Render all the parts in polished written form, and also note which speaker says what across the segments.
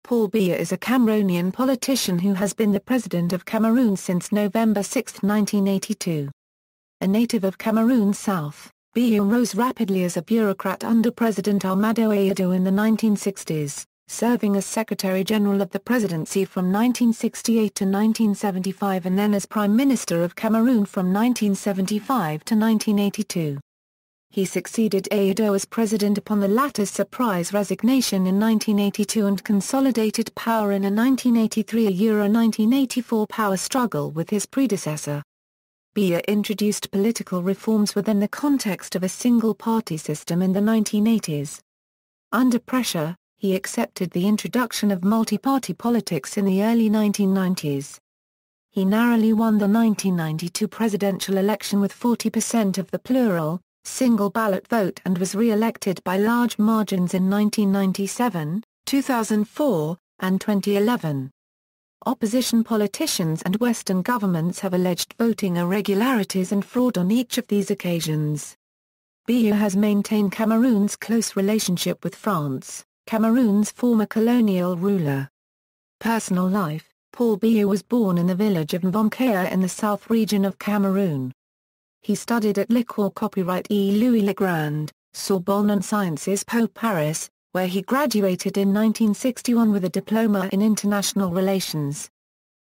Speaker 1: Paul Biya is a Cameroonian politician who has been the President of Cameroon since November 6, 1982. A native of Cameroon's south, Biya rose rapidly as a bureaucrat under President Ahmadou Ahidjo in the 1960s, serving as Secretary General of the Presidency from 1968 to 1975 and then as Prime Minister of Cameroon from 1975 to 1982. He succeeded Ahidjo as president upon the latter's surprise resignation in 1982 and consolidated power in a 1983–1984 power struggle with his predecessor. Biya introduced political reforms within the context of a single-party system in the 1980s. Under pressure, he accepted the introduction of multiparty politics in the early 1990s. He narrowly won the 1992 presidential election with 40% of the plural, single-ballot vote and was re-elected by large margins in 1997, 2004, and 2011. Opposition politicians and Western governments have alleged voting irregularities and fraud on each of these occasions. Biya has maintained Cameroon's close relationship with France, Cameroon's former colonial ruler. Personal life: Paul Biya was born in the village of Mbonkea in the south region of Cameroon. He studied at l'École Copyright et Louis Le Grand, Sorbonne and Sciences Po Paris, where he graduated in 1961 with a diploma in international relations.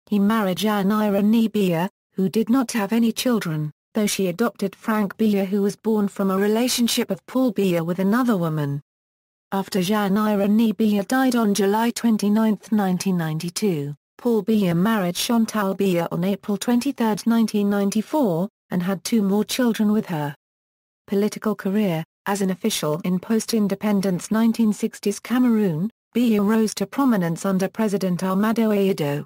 Speaker 1: He married Jeanne-Irene Biya, who did not have any children, though she adopted Frank Biya, who was born from a relationship of Paul Biya with another woman. After Jeanne-Irene Biya died on July 29, 1992, Paul Biya married Chantal Biya on April 23, 1994, and had 2 more children with her. Political career: as an official in post-independence 1960s Cameroon, Biya rose to prominence under President Ahmadou Ahidjo.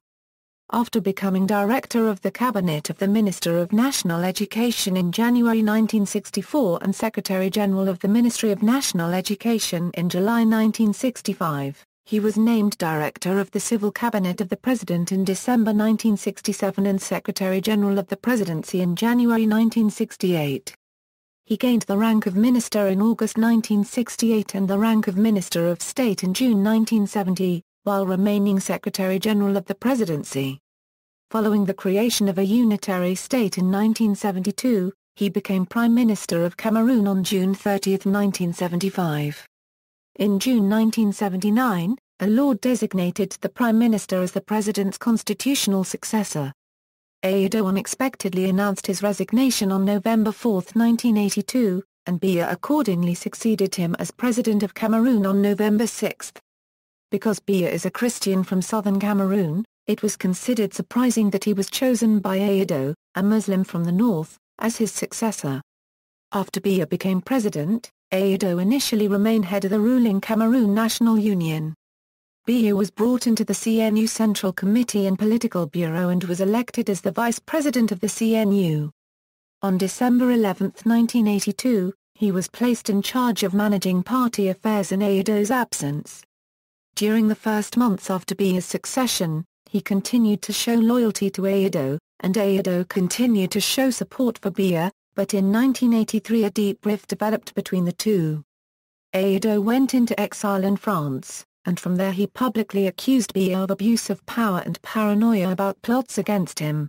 Speaker 1: After becoming Director of the Cabinet of the Minister of National Education in January 1964 and Secretary General of the Ministry of National Education in July 1965, he was named Director of the Civil Cabinet of the President in December 1967 and Secretary General of the Presidency in January 1968. He gained the rank of Minister in August 1968 and the rank of Minister of State in June 1970, while remaining Secretary General of the Presidency. Following the creation of a unitary state in 1972, he became Prime Minister of Cameroon on June 30, 1975. In June 1979, a law designated the Prime Minister as the President's constitutional successor. Ahidjo unexpectedly announced his resignation on November 4, 1982, and Biya accordingly succeeded him as President of Cameroon on November 6. Because Biya is a Christian from southern Cameroon, it was considered surprising that he was chosen by Ahidjo, a Muslim from the north, as his successor. After Biya became president, Ahidjo initially remained head of the ruling Cameroon National Union. Biya was brought into the CNU Central Committee and Political Bureau and was elected as the vice president of the CNU. On December 11, 1982, he was placed in charge of managing party affairs in Ahidjo's absence. During the first months after Biya's succession, he continued to show loyalty to Ahidjo, and Ahidjo continued to show support for Biya, but in 1983 a deep rift developed between the two. Ahidjo went into exile in France, and from there he publicly accused Biya of abuse of power and paranoia about plots against him.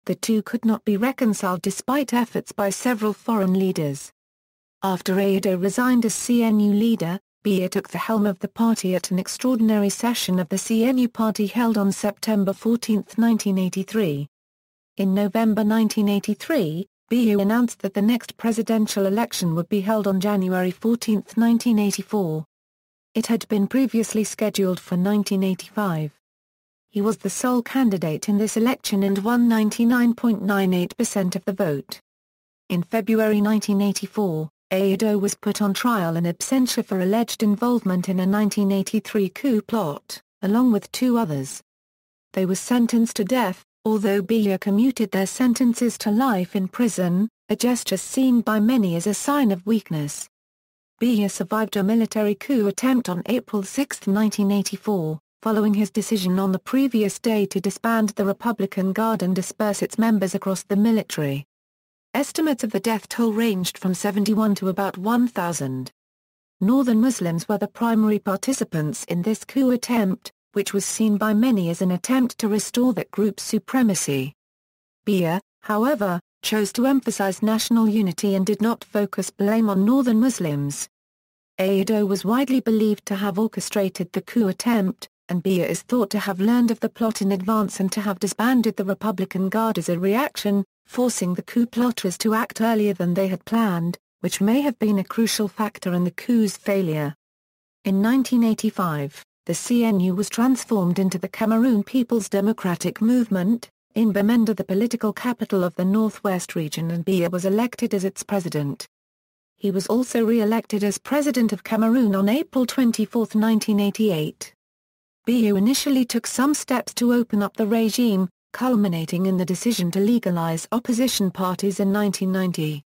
Speaker 1: The two could not be reconciled despite efforts by several foreign leaders. After Ahidjo resigned as CNU leader, Biya took the helm of the party at an extraordinary session of the CNU party held on September 14, 1983. In November 1983, Biya announced that the next presidential election would be held on January 14, 1984. It had been previously scheduled for 1985. He was the sole candidate in this election and won 99.98% of the vote. In February 1984, Ahidjo was put on trial in absentia for alleged involvement in a 1983 coup plot, along with 2 others. They were sentenced to death, although Biya commuted their sentences to life in prison, a gesture seen by many as a sign of weakness. Biya survived a military coup attempt on April 6, 1984, following his decision on the previous day to disband the Republican Guard and disperse its members across the military. Estimates of the death toll ranged from 71 to about 1,000. Northern Muslims were the primary participants in this coup attempt, which was seen by many as an attempt to restore that group's supremacy. Biya, however, chose to emphasize national unity and did not focus blame on northern Muslims. Ahidjo was widely believed to have orchestrated the coup attempt, and Biya is thought to have learned of the plot in advance and to have disbanded the Republican Guard as a reaction, forcing the coup plotters to act earlier than they had planned, which may have been a crucial factor in the coup's failure. In 1985, the CNU was transformed into the Cameroon People's Democratic Movement, in Bamenda, the political capital of the Northwest region, and Biya was elected as its president. He was also re-elected as President of Cameroon on April 24, 1988. Biya initially took some steps to open up the regime, culminating in the decision to legalize opposition parties in 1990.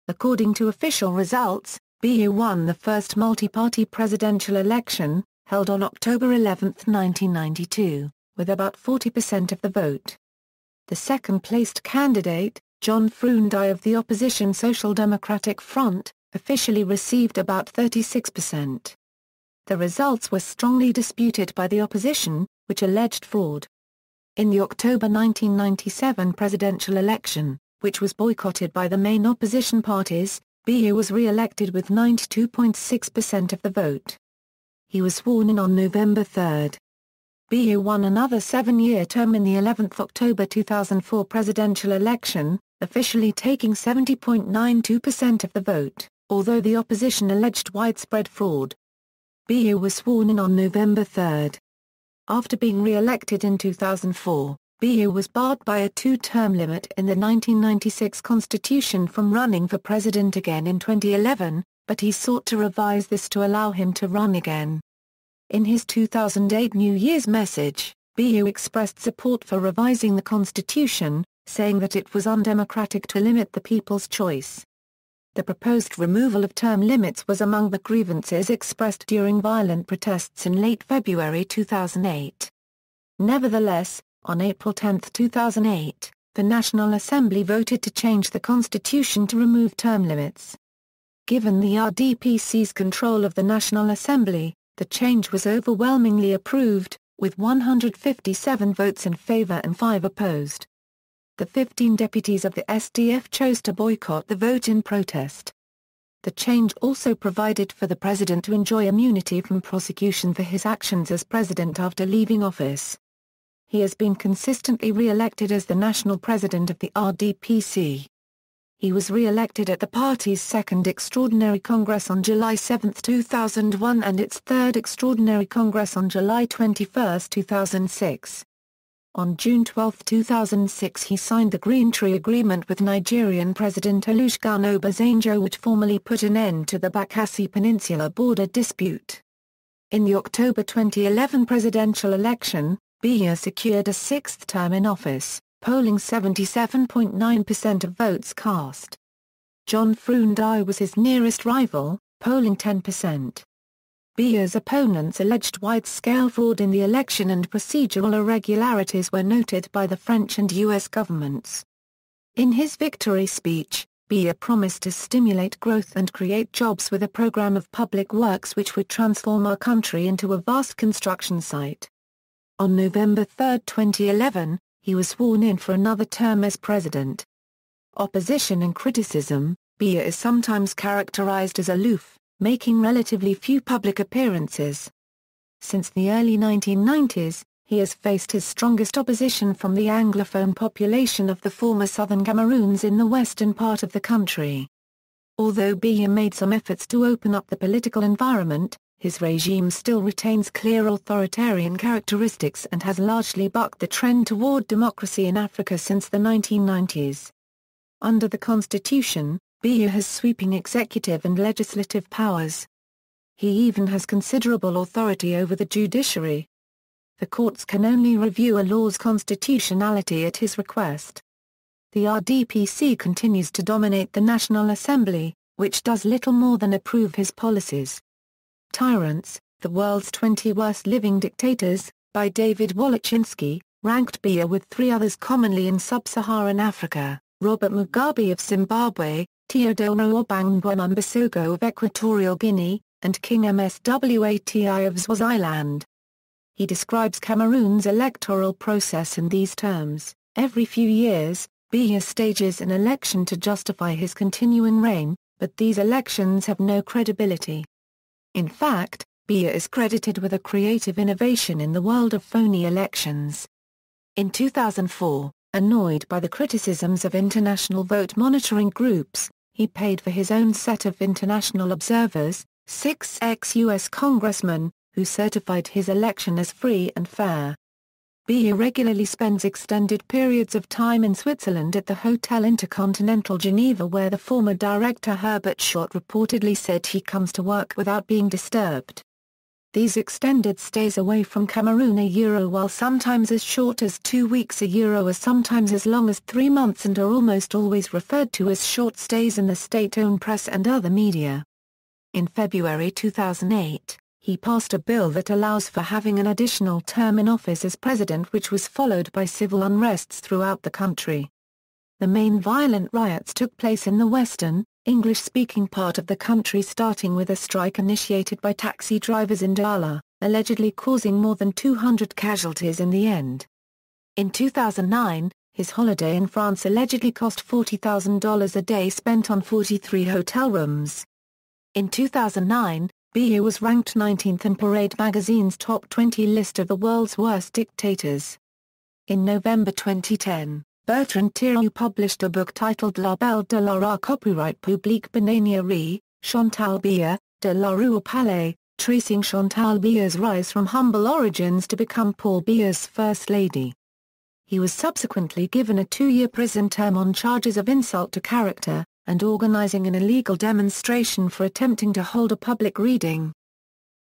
Speaker 1: According to official results, Biya won the first multi-party presidential election, held on October 11, 1992, with about 40% of the vote. The second-placed candidate, John Frundi of the opposition Social Democratic Front, officially received about 36%. The results were strongly disputed by the opposition, which alleged fraud. In the October 1997 presidential election, which was boycotted by the main opposition parties, Biya was re-elected with 92.6% of the vote. He was sworn in on November 3. Biya won another 7-year term in the 11th October 2004 presidential election, officially taking 70.92% of the vote, although the opposition alleged widespread fraud. Biya was sworn in on November 3. After being re-elected in 2004, Biya was barred by a 2-term limit in the 1996 constitution from running for president again in 2011, but he sought to revise this to allow him to run again. In his 2008 New Year's message, Biya expressed support for revising the constitution, saying that it was undemocratic to limit the people's choice. The proposed removal of term limits was among the grievances expressed during violent protests in late February 2008. Nevertheless, on April 10, 2008, the National Assembly voted to change the constitution to remove term limits. Given the RDPC's control of the National Assembly, the change was overwhelmingly approved, with 157 votes in favor and 5 opposed. The 15 deputies of the SDF chose to boycott the vote in protest. The change also provided for the president to enjoy immunity from prosecution for his actions as president after leaving office. He has been consistently re-elected as the national president of the RDPC. He was re-elected at the party's second Extraordinary Congress on July 7, 2001 and its third Extraordinary Congress on July 21, 2006. On June 12, 2006 he signed the Green Tree Agreement with Nigerian President Olusegun Obasanjo, which formally put an end to the Bakassi Peninsula border dispute. In the October 2011 presidential election, Biya secured a 6th term in office, polling 77.9% of votes cast. John Frundi was his nearest rival, polling 10%. Biya's opponents alleged wide-scale fraud in the election and procedural irregularities were noted by the French and U.S. governments. In his victory speech, Biya promised to stimulate growth and create jobs with a program of public works which would transform our country into a vast construction site. On November 3, 2011, he was sworn in for another term as president. Opposition and criticism, Biya is sometimes characterized as aloof, making relatively few public appearances. Since the early 1990s, he has faced his strongest opposition from the Anglophone population of the former southern Cameroons in the western part of the country. Although Biya made some efforts to open up the political environment, his regime still retains clear authoritarian characteristics and has largely bucked the trend toward democracy in Africa since the 1990s. Under the constitution, Biya has sweeping executive and legislative powers. He even has considerable authority over the judiciary. The courts can only review a law's constitutionality at his request. The RDPC continues to dominate the National Assembly, which does little more than approve his policies. Tyrants, The World's 20 Worst Living Dictators, by David Wolochinsky, ranked Biya with 3 others commonly in sub-Saharan Africa, Robert Mugabe of Zimbabwe, Teodoro Obiang Mbasogo of Equatorial Guinea, and King Mswati of Swaziland. He describes Cameroon's electoral process in these terms: every few years, Biya stages an election to justify his continuing reign, but these elections have no credibility. In fact, Biya is credited with a creative innovation in the world of phony elections. In 2004, annoyed by the criticisms of international vote monitoring groups, he paid for his own set of international observers, 6 ex-US congressmen, who certified his election as free and fair. Biya regularly spends extended periods of time in Switzerland at the Hotel Intercontinental Geneva, where the former director Herbert Schott reportedly said he comes to work without being disturbed. These extended stays away from Cameroon while sometimes as short as 2 weeks are sometimes as long as 3 months and are almost always referred to as short stays in the state-owned press and other media. In February 2008, he passed a bill that allows for having an additional term in office as president, which was followed by civil unrests throughout the country. The main violent riots took place in the western, English-speaking part of the country, starting with a strike initiated by taxi drivers in Douala, allegedly causing more than 200 casualties in the end. In 2009, his holiday in France allegedly cost $40,000 a day spent on 43 hotel rooms. In 2009, Biya was ranked 19th in Parade magazine's top 20 list of the world's worst dictators. In November 2010, Bertrand Thiroux published a book titled La Belle de la Rue copyright Publique Benania Chantal Biya, de la Rue au Palais, tracing Chantal Biya's rise from humble origins to become Paul Biya's first lady. He was subsequently given a 2-year prison term on charges of insult to character, and organizing an illegal demonstration for attempting to hold a public reading.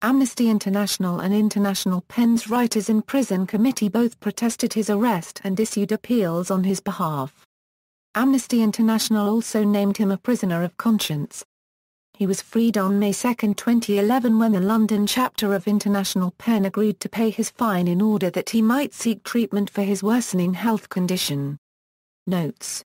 Speaker 1: Amnesty International and International Pens Writers in Prison Committee both protested his arrest and issued appeals on his behalf. Amnesty International also named him a prisoner of conscience. He was freed on May 2, 2011, when the London chapter of International PEN agreed to pay his fine in order that he might seek treatment for his worsening health condition. Notes